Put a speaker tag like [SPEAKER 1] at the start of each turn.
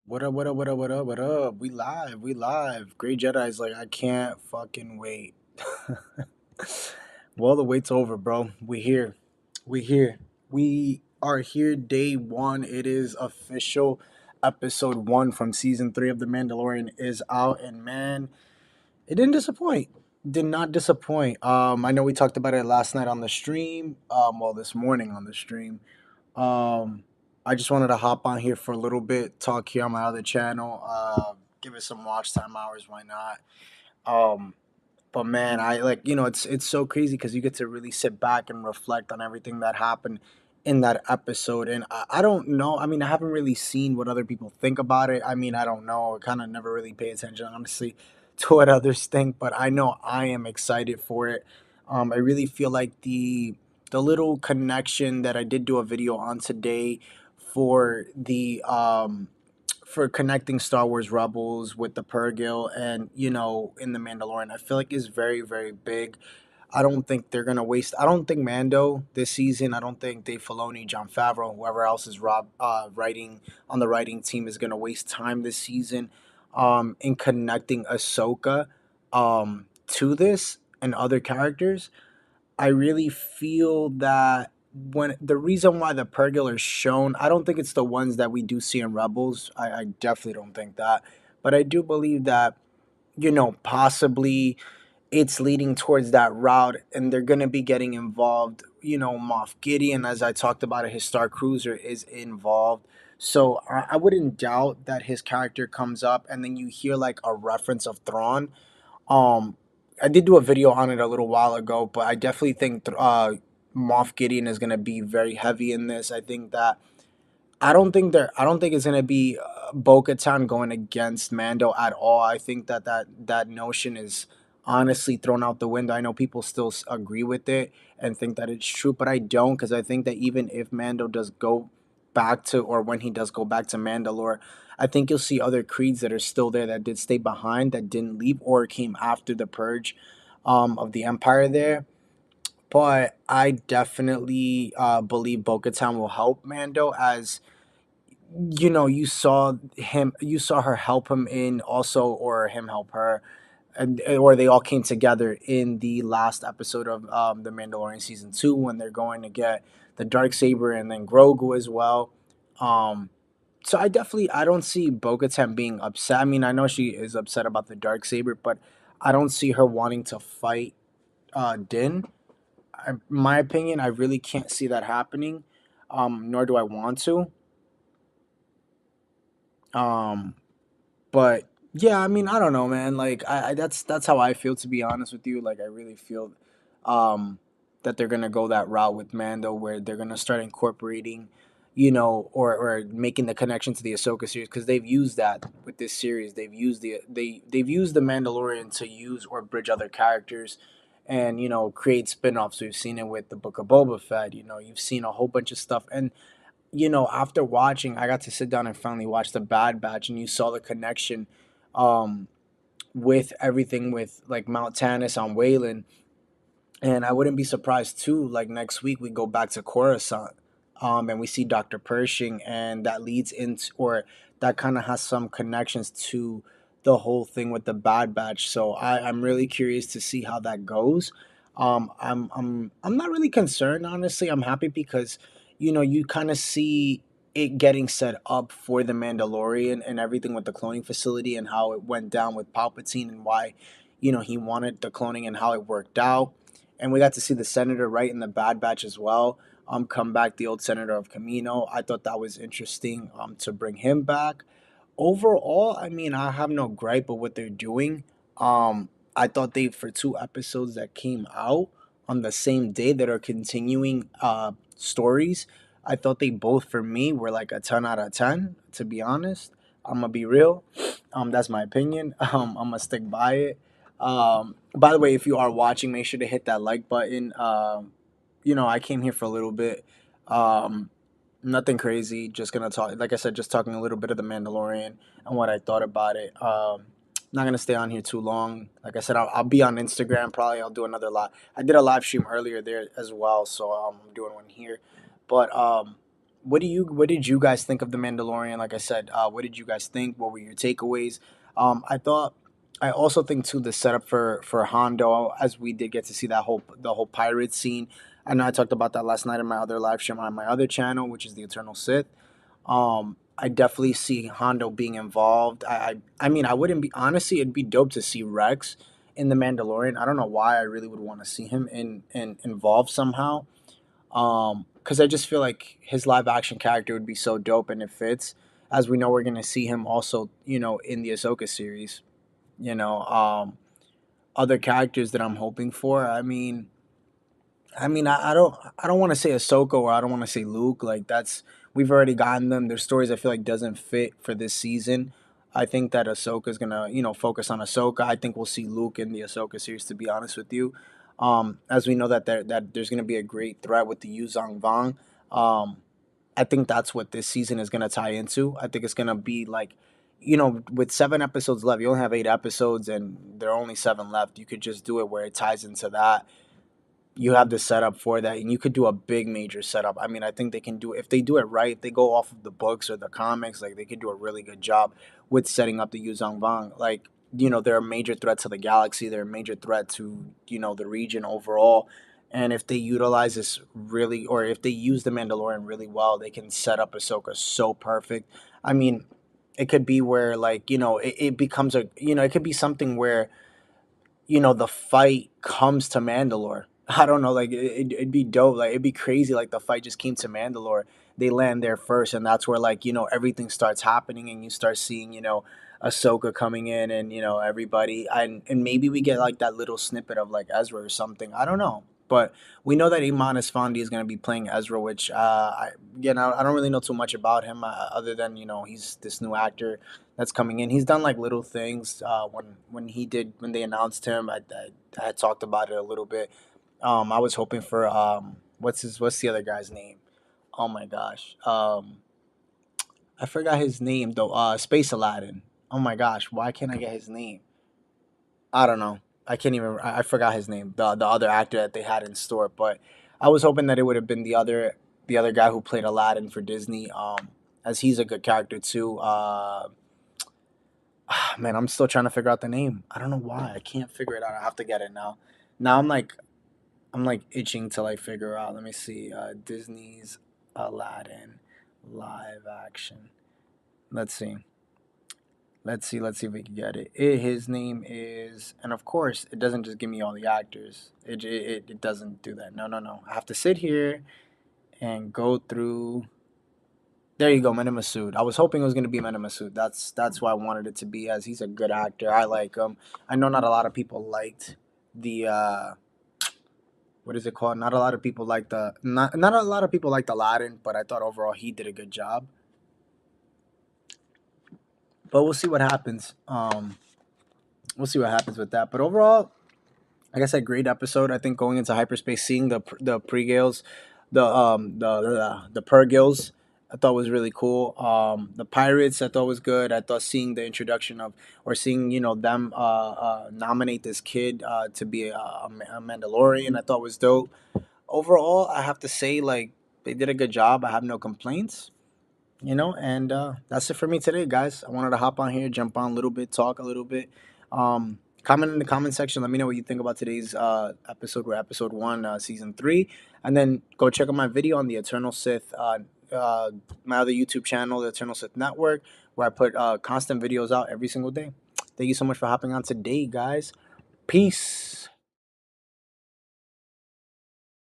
[SPEAKER 1] What up, what up, what up, what up, what up? We live. Great Jedi's like, I can't fucking wait. Well, the wait's over, bro. We here. We here. We are here day one. It is official. Episode 1 from season 3 of The Mandalorian is out, and man, it didn't disappoint. Did not disappoint. I know we talked about it last night on the stream. Well, this morning on the stream. Um, I just wanted to hop on here for a little bit, talk here on my other channel, give it some watch time hours. Why not? Um, but man, I like it's so crazy because you get to really sit back and reflect on everything that happened in that episode. And I don't know. I mean, I haven't really seen what other people think about it. I mean, I don't know. I kind of never really pay attention, honestly, to what others think. But I know I am excited for it. I really feel like the little connection that I did do a video on today for the for connecting Star Wars Rebels with the Purrgil and in the Mandalorian, I feel like is very very big. I don't think they're gonna waste. I don't think Mando this season. I don't think Dave Filoni, John Favreau, whoever else is writing on the writing team is gonna waste time this season, in connecting Ahsoka, to this and other characters. I really feel that when the reason why the Purrgil are shown, I don't think it's the ones that we do see in Rebels. I definitely don't think that. But I do believe that, possibly it's leading towards that route and they're going to be getting involved. Moff Gideon, as I talked about it, his Star Cruiser is involved. So I wouldn't doubt that his character comes up and then you hear like a reference of Thrawn. um, I did do a video on it a little while ago, but I definitely think Moff Gideon is gonna be very heavy in this. I think that I don't think it's gonna be Bo-Katan going against Mando at all. I think that notion is honestly thrown out the window. I know people still agree with it and think that it's true, but I don't because I think that even if Mando does go back to, or when he does go back to Mandalore, I think you'll see other creeds that are still there that did stay behind, that didn't leave or came after the purge of the Empire there. But I definitely believe Bo-Katan will help Mando, as you saw her help him in also, or him help her, and or they all came together in the last episode of the Mandalorian season 2 when they're going to get the dark saber and then Grogu as well. um so I don't see Bo-Katan being upset. I mean, I know she is upset about the dark saber, but I don't see her wanting to fight Din. My opinion, I really can't see that happening, nor do I want to. um But yeah, I mean, I don't know, man. Like, that's how I feel, to be honest with you. Like, I really feel, um, that they're gonna go that route with Mando, where they're gonna start incorporating, or making the connection to the Ahsoka series, because they've used that with this series. They've used the Mandalorian to use or bridge other characters, and create spin-offs. We've seen it with the Book of Boba Fett. You've seen a whole bunch of stuff, and after watching, I got to sit down and finally watch the Bad Batch, and you saw the connection, um, with everything with like Mount Tannis on Wayland. And I wouldn't be surprised too. Like next week, we go back to Coruscant, and we see Dr. Pershing, and that leads into, or that kind of has some connections to the whole thing with the Bad Batch. So I'm really curious to see how that goes. I'm not really concerned, honestly. I'm happy because you kind of see it getting set up for the Mandalorian and everything with the cloning facility and how it went down with Palpatine and why he wanted the cloning and how it worked out. And we got to see the senator right in the Bad Batch as well. Come back, the old senator of Camino. I thought that was interesting. To bring him back. Overall, I mean, I have no gripe with what they're doing. I thought they, for 2 episodes that came out on the same day that are continuing stories, I thought they both, for me, were like a 10 out of 10. To be honest, I'm gonna be real. That's my opinion. I'm gonna stick by it. By the way, if you are watching, make sure to hit that like button. I came here for a little bit. Um, Nothing crazy. Just gonna talk, like I said, just talking a little bit of the Mandalorian and what I thought about it. Not gonna stay on here too long. Like I said, I'll be on Instagram. Probably I'll do another live. I did a live stream earlier there as well, so I'm doing one here. But what did you guys think of the Mandalorian? Like I said, what did you guys think? What were your takeaways? I thought I also think too the setup for Hondo, as we did get to see that whole pirate scene. I know I talked about that last night in my other live stream on my other channel, which is the Eternal Sith. I definitely see Hondo being involved. I mean, I wouldn't be honestly. It'd be dope to see Rex in the Mandalorian. I don't know why I really would want to see him in involved somehow. Because I just feel like his live action character would be so dope and it fits. As we know, we're gonna see him also, in the Ahsoka series. You know, other characters that I'm hoping for. I don't want to say Ahsoka or I don't want to say Luke. Like that's we've already gotten them. Their stories I feel like doesn't fit for this season. I think that Ahsoka's gonna focus on Ahsoka. I think we'll see Luke in the Ahsoka series. To be honest with you, as we know that there's gonna be a great threat with the Yuzong Vong. Um, I think that's what this season is gonna tie into. I think it's gonna be like, with 7 episodes left. You only have 8 episodes, and there are only 7 left. You could just do it where it ties into that. You have the setup for that, and you could do a big major setup. I mean, I think they can do if they do it right. If they go off of the books or the comics, like they could do a really good job with setting up the Yuzong Vong. Like, they're a major threat to the galaxy. They're a major threat to the region overall. And if they utilize this really, or if they use the Mandalorian really well, they can set up Ahsoka so perfect. I mean, it could be where like it becomes it could be something where the fight comes to Mandalore. I don't know, like it'd be dope. Like it'd be crazy. Like the fight just came to Mandalore. They land there first, and that's where like everything starts happening, and you start seeing Ahsoka coming in, and everybody, and maybe we get like that little snippet of like Ezra or something. I don't know, but we know that Iman Esfandi is going to be playing Ezra, which I don't really know too much about him other than he's this new actor that's coming in. He's done like little things. When they announced him, I had talked about it a little bit. I was hoping for what's the other guy's name? Oh my gosh, I forgot his name though. Space Aladdin. Oh my gosh, why can't I get his name? I don't know. I can't even. I forgot his name. The other actor that they had in store, but I was hoping that it would have been the other guy who played Aladdin for Disney. As he's a good character too. Man, I'm still trying to figure out the name. I don't know why. I can't figure it out. I have to get it now. Now I'm like itching to like figure out. Let me see. Disney's Aladdin live action. Let's see. Let's see if we can get it. His name is, and of course, it doesn't just give me all the actors. It doesn't do that. No, no, no. I have to sit here and go through. There you go, Mena Massoud. I was hoping it was gonna be Mena Massoud. That's why I wanted it to be, as he's a good actor. I like him. I know not a lot of people liked the what is it called? Not a lot of people like the not a lot of people liked Aladdin, but I thought overall he did a good job. But we'll see what happens. We'll see what happens with that. But overall, like I said, great episode. I think going into hyperspace, seeing the pre-gales, the per-gales, I thought was really cool. The pirates, I thought was good. I thought seeing the introduction of, or seeing them nominate this kid to be a Mandalorian, I thought was dope. Overall, I have to say, like, they did a good job. I have no complaints. And that's it for me today, guys. I wanted to hop on here, jump on a little bit, talk a little bit. Comment in the comment section. Let me know what you think about today's episode. We're episode 1, season 3. And then go check out my video on the Eternal Sith, my other YouTube channel, the Eternal Sith Network, where I put constant videos out every single day. Thank you so much for hopping on today, guys. Peace.